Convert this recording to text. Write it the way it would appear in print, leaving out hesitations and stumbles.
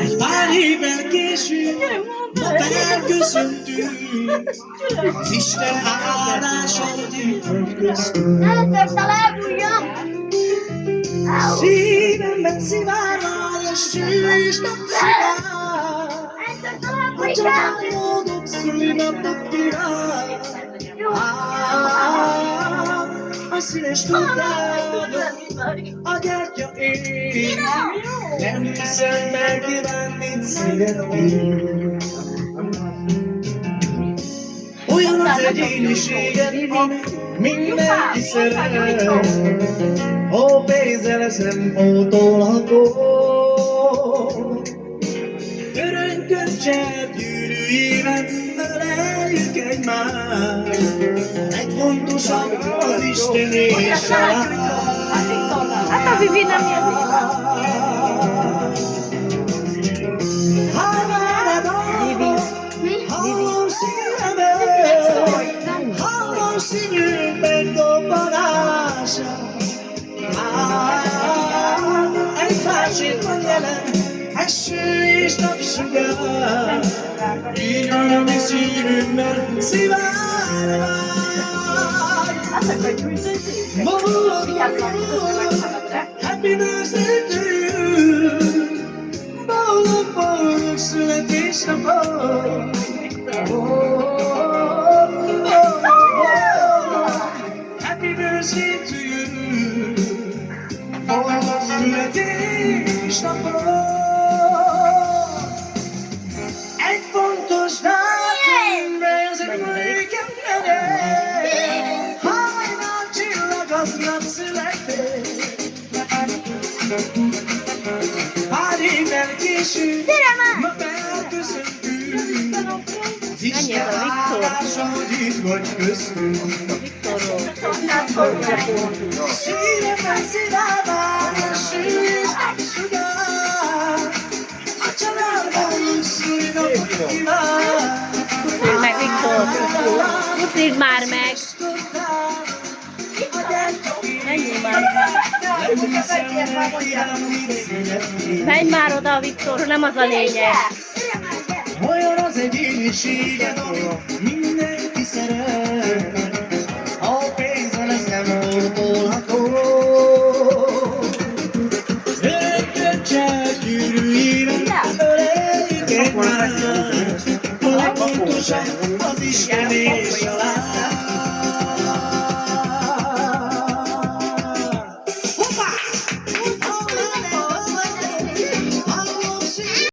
Egy pár évvel később ma felköszöntünk, az Isten áldása gyűjtött köztünk. Szívemben szivárvány a sűrűs napszivár, a család boldog szülinapot kíván. A színes tudtádon a gyertya ég, nem hiszem megkíván, mit szeretnél. Olyan az egyéniséged, mindenki szeret, ha pénzzel ez nem pótolható. Örökködcsel gyűrűjében öleljük egymást, legfontosabb az Isten és a Hát a Vivi nem jön. Hallom szívemet, hallom szívünkben dobbanása. Egy másikban jelen, eső és napsugár, így van a mi szívünkben szivárvány. Happy birthday to you, boldog születésnapot. Happy birthday to you, boldog születésnapot. Egy fontos dátum, ez egy emlékem legyen, hajnal csillag az nap született. Pár évvel később, ma felköszöntünk, az Isten áldása, hogy itt vagy köztünk. Szívemben szivárvány a sűrűs napsugár, a családban szülinapot kíván. Puszítsd meg, Viktor! Puszítsd már meg! Menjél már! Menj már oda, Viktor, nem az a lényeg! Olyan az egyéniséged, amit mindenki szeret, a pénzzel ez nem ortolható. Örökködcsel gyűrűjében öleljük egymást, a legfontosabb az Isten